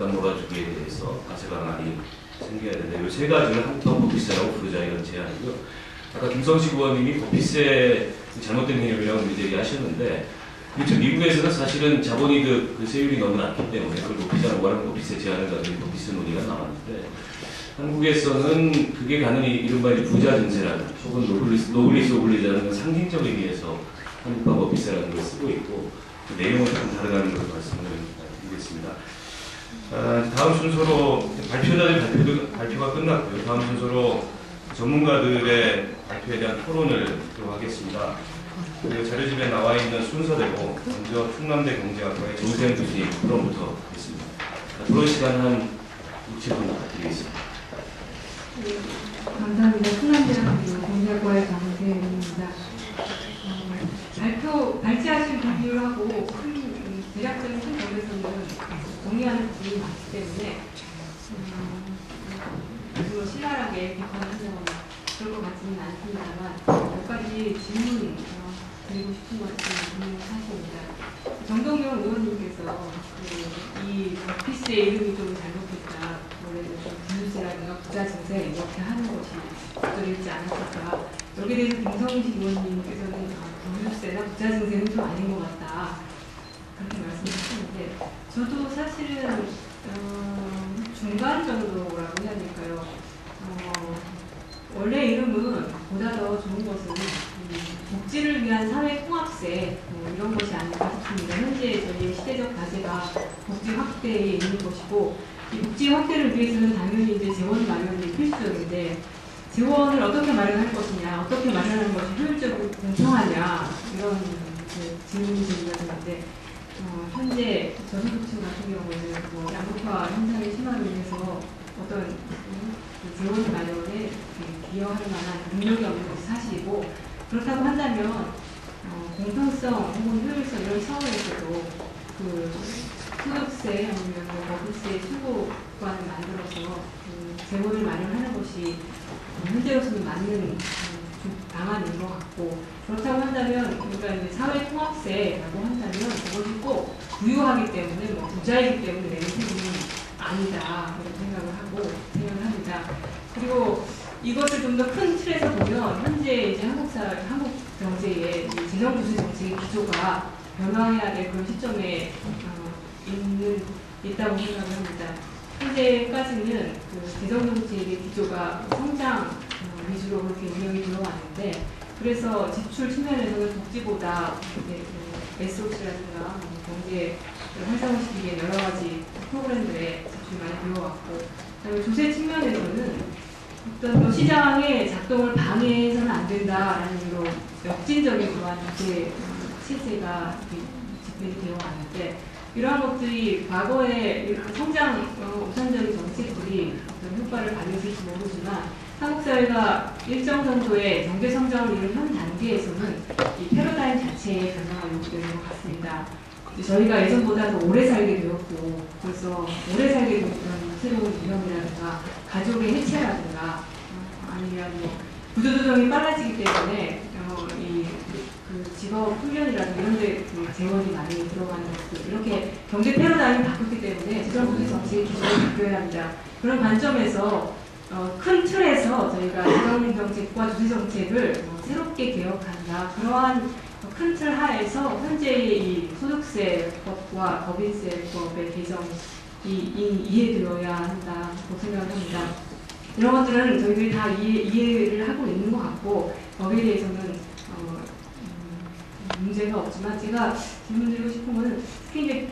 몰아주기에 대해서 과세방안이 생겨야 된다. 이 세 가지를 한번 법피세라고 부르자 이런 제안이고요. 아까 김성식 의원님이 법피세 잘못된 개념이라고 제기하셨는데, 그렇죠. 미국에서는 사실은 자본이 그 세율이 너무 낮기 때문에 그걸 높이자고 하는 법피세 제안을 가지고 법피세 논의가 나왔는데, 한국에서는 그게 가능히 이른바 부자 증세라는 혹은 노블리스 오블리자는 상징적 의미에서 한국과 법피세라는 걸 쓰고 있고, 그 내용은 좀 다르다는 걸 말씀을 드리겠습니다. 다음 순서로 발표가 끝났고요. 다음 순서로 전문가들의 발표에 대한 토론을 하겠습니다. 자료집에 나와 있는 순서대로 먼저 충남대 경제학과의 조세현 교수님 토론부터 하겠습니다. 토론 시간 한 6-7분 부탁드리겠습니다. 네, 감사합니다. 충남대학교 경제학과의 정세현입니다. 발제하신 비율하고 대략적인 큰 점에서는 동의하는 부분이 많기 때문에 아주 신랄하게 비판하는 그럴 것 같지는 않습니다만 몇 가지 질문 드리고 싶은 것은 사실입니다. 정동영 의원님께서 이 법피스의 이름이 좀 잘못됐다, 원래는 좀 부유세라든가 부자 증세 이렇게 하는 것이 적절하지 않았을까. 여기에 대해서 김성식 의원님께서는 부유세나 부자 증세는 좀 아닌 것 같다, 그렇게 말씀하셨는데, 저도 사실은 중간 정도라고 해야 될까요? 원래 이름은 보다 더 좋은 것은 복지를 위한 사회 통합세 이런 것이 아닐까 싶습니다. 현재 저희의 시대적 과제가 복지 확대에 있는 것이고, 이 복지 확대를 위해서는 당연히 이제 재원 마련이 필수적인데, 재원을 어떻게 마련할 것이냐, 어떻게 마련하는 것이 효율적이고 공평하냐, 이런 질문이 제기가 되는데, 현재 저소득층 같은 경우에는 양극화 현상이 심화로 인해서 어떤 재원 마련에 기여할 만한 능력이 없는 것이 사실이고, 그렇다고 한다면 공평성 혹은 효율성 이런 차원에서도 그 소득세 아니면 법인세 출구관을 만들어서 재원을 마련하는 것이 현재로서는 맞는 방안인 것 같고, 그렇다고 한다면 그러니까 사회 통합세라고 한다면 그것이 꼭 부유하기 때문에 부자이기 때문에 내는 세금은 아니다, 이런 생각을 합니다. 그리고 이것을 좀 더 큰 틀에서 보면 현재 이제 한국 경제의 재정부수 정책의 기조가 변화해야 될 그런 시점에 있다고 생각을 합니다. 현재까지는 그 재정정책의 기조가 성장 위주로 그렇게 운영이 들어왔는데, 그래서 지출 측면에서는 복지보다 SOC라든가 경제를 활성화시키기 위해 여러 가지 프로그램들에 지출이 많이 들어왔고, 그다음에 조세 측면에서는 어떤 시장의 작동을 방해해서는 안 된다라는 의미로 역진적인 그러한 조세 실세가 집행이 되어 왔는데, 이러한 것들이 과거에 성장 우선적인 정책들이 어떤 효과를 발휘했을지 모르지만 한국 사회가 일정 정도의 경제 성장을 이룬 현 단계에서는 이 패러다임 자체의 변화가 요구되는 것 같습니다. 저희가 예전보다 더 오래 살게 되었고, 그래서 오래 살게 된 그런 새로운 유형이라든가 가족의 해체라든가 아니면 구조조정이 빨라지기 때문에 그 직업 훈련이라든가 이런 데 재원이 많이 들어가는 것들, 이렇게 경제 패러다임이 바뀌었기 때문에 재정부의 정책의 기조가 바뀌어야 합니다. 그런 관점에서 큰 틀에서 저희가 재정정책과 조세정책을 새롭게 개혁한다, 그러한 큰 틀 하에서 현재의 이 소득세법과 법인세법의 개정이 이해되어야 한다고 생각합니다. 이런 것들은 저희들이 다 이해를 하고 있는 것 같고, 거기에 대해서는 문제가 없지만, 제가 질문드리고 싶은 것은 특히 이제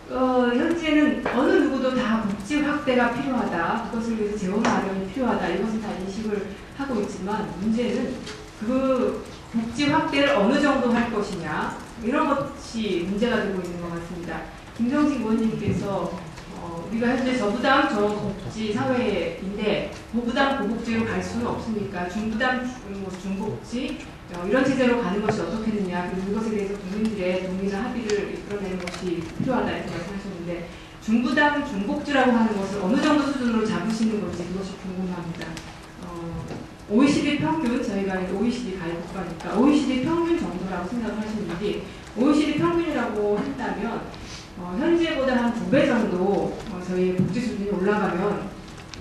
현재는 어느 누구도 다 복지 확대가 필요하다, 그것을 위해서 재원 마련이 필요하다, 이것은 다 인식을 하고 있지만, 문제는 그 복지 확대를 어느 정도 할 것이냐, 이런 것이 문제가 되고 있는 것 같습니다. 김성식 의원님께서 우리가 현재 저부담 저복지 사회인데 고부담 고복지로 갈 수는 없으니까 중부담 중복지 이런 체제로 가는 것이 어떻겠느냐, 그리고 이것에 대해서 국민들의 동의나 합의를 이끌어내는 것이 필요하다 이렇게 말씀하셨는데, 중부담 중복지라고 하는 것을 어느 정도 수준으로 잡으시는 건지 그것이 궁금합니다. OECD 평균, 저희가 OECD 가입 국가니까 OECD 평균 정도라고 생각을 하시는지, OECD 평균이라고 한다면 현재보다 한 2배 정도 저희 복지 수준이 올라가면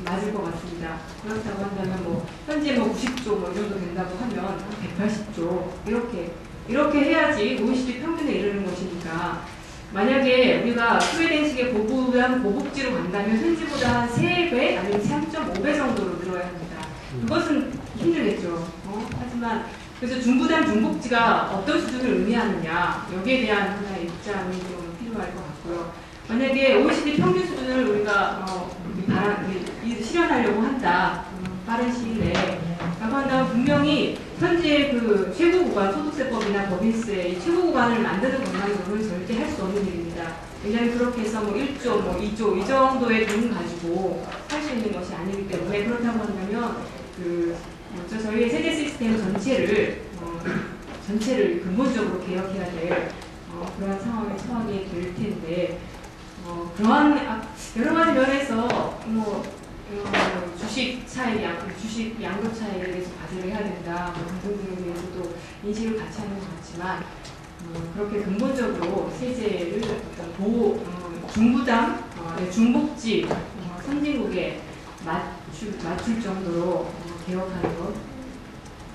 맞을 것 같습니다. 그렇다고 한다면 현재 90조 이 정도 된다고 하면 한 180조 이렇게 해야지 OECD 평균에 이르는 것이니까, 만약에 우리가 스웨덴 식의 보복지로 간다면 현지보다 한 3배 아니면 3.5배 정도로 늘어야 합니다. 그것은 힘들겠죠. 하지만 그래서 중부담 중복지가 어떤 수준을 의미하느냐, 여기에 대한 하나의 입장이 좀 필요할 것 같고요. 만약에 OECD 평균 수준을 우리가 실현하려고 한다, 빠른 시일 내에 라고 한다면 분명히 현재 그 최고구간, 소득세법이나 법인세 최고 구간을 만드는 것만으로는 절대 할 수 없는 일입니다. 왜냐하면 그렇게 해서 1조, 2조 이 정도의 돈 가지고 할 수 있는 것이 아니기 때문에, 그렇다고 한다면 저희의 세제 시스템 전체를 근본적으로 개혁해야 될 그런 상황에 처하게 될 텐데, 그러한 여러 가지 면에서 주식 양도 차익에 대해서 과세를 해야 된다, 등등등에 대해서도 인식을 같이 하는 것 같지만, 그렇게 근본적으로 세제를 중부담, 중복지 선진국에 맞출 정도로 개혁하는 것,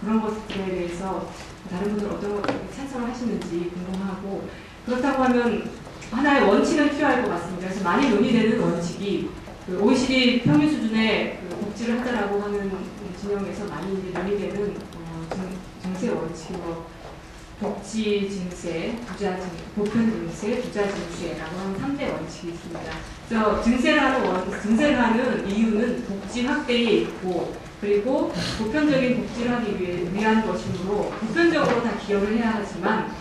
그런 것들에 대해서 다른 분들 어떤 것 찬성을 하시는지 궁금하고, 그렇다고 하면 하나의 원칙은 필요할 것 같습니다. 그래서 많이 논의되는 원칙이 그 OECD 평균 수준의 복지를 하자라고 하는 진영에서 많이 이제 논의되는 증세 원칙, 복지 증세, 보편 증세, 부자 증세라고 하는 3대 원칙이 있습니다. 그래서 증세를 하는 이유는 복지 확대에 있고, 그리고 보편적인 복지를 하기 위한 것이므로 보편적으로 다 기여를 해야 하지만,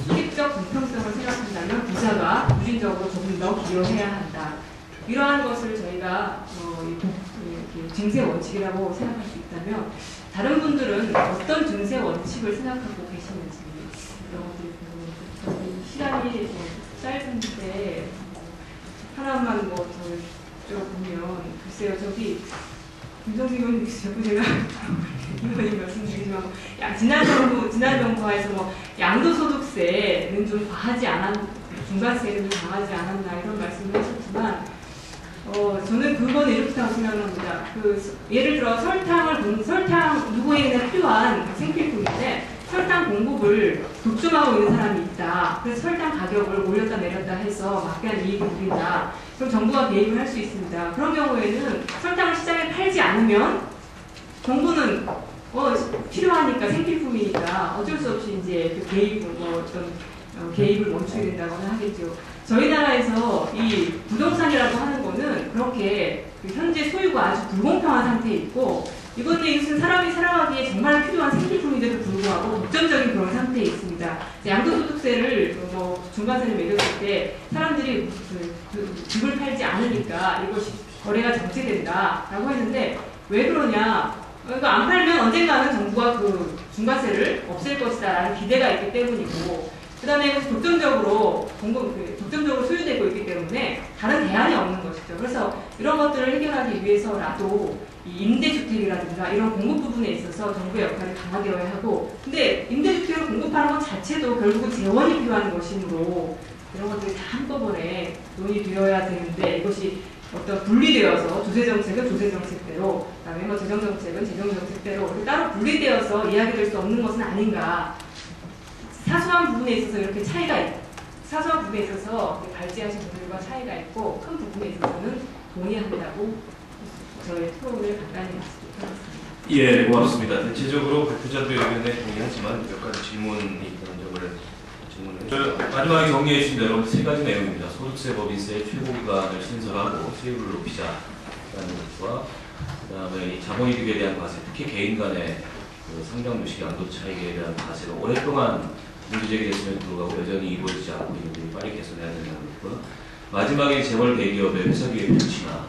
수직적 공평성을 생각한다면 부자가 무진적으로 조금 더 기여해야 한다. 이러한 것을 저희가 증세 원칙이라고 생각할 수 있다면, 다른 분들은 어떤 증세 원칙을 생각하고 계시는지 이런 것들이 궁금해요. 시간이 짧은데 하나만 더 여쭤보면, 글쎄요, 저기 김성식 의원님 자꾸 제가 의원님 말씀드리지만, 지난 정부에서 양도소득세는 좀 과하지 중과세는 좀 강하지 않았나 이런 말씀을 하셨지만, 저는 그건 이렇다고 생각합니다. 예를 들어 설탕 누구에게나 필요한 생필품인데 설탕 공급을 독점하고 있는 사람이 있다. 그래서 설탕 가격을 올렸다 내렸다 해서 막대한 이익을 누린다. 그럼 정부가 개입을 할 수 있습니다. 그런 경우에는 설탕을 시장에 팔지 않으면 정부는 필요하니까, 생필품이니까 어쩔 수 없이 이제 그 개입을 멈추게 된다거나 하겠죠. 저희 나라에서 이 부동산이라고 하는 거는 그렇게 현재 소유가 아주 불공평한 상태에 있고, 이것은 사람이 살아가기에 정말 필요한 생필품인데도 불구하고 독점적인 그런 상태에 있습니다. 양도소득세를 중과세를 매겼을 때 사람들이 집을 팔지 않으니까 이것이 거래가 정체된다라고 했는데, 왜 그러냐? 그러니까 안 팔면 언젠가는 정부가 그 중과세를 없앨 것이다라는 기대가 있기 때문이고, 그 다음에 독점적으로 소유되고 있기 때문에 다른 대안이 없는 것이죠. 그래서 이런 것들을 해결하기 위해서라도 이 임대주택이라든가 이런 공급 부분에 있어서 정부의 역할이 강화되어야 하고, 근데 임대주택을 공급하는 것 자체도 결국은 재원이 필요한 것이므로 이런 것들이 다 한꺼번에 논의되어야 되는데, 이것이 분리되어서 조세정책은 조세정책대로, 그다음에 재정정책은 재정정책대로 따로 분리되어서 이야기될 수 없는 것은 아닌가. 사소한 부분에 있어서 이렇게 사소한 부분에 있어서 발제하신 분들과 차이가 있고, 큰 부분에 있어서는 동의한다고 저의 토론을 간단히 말씀드리겠습니다. 예, 고맙습니다. 대체적으로 발표자들의 의견에 동의하지만 몇 가지 질문이 있다는 점을 질문을 마지막에 정리해 주신 대로 3가지 내용입니다. 소득세, 법인세 최고 기간을 신설하고 세율을 높이자라는 것과, 그다음에 이 자본이득에 대한 과세, 특히 개인 간의 상장 주식 양도 차익에 대한 과세가 오랫동안 문제 제기됐음에도 불구하고 여전히 이루어지지 않고 있는데 빨리 개선해야 된다는 것과, 마지막에 재벌 대기업의 회사기획 조치나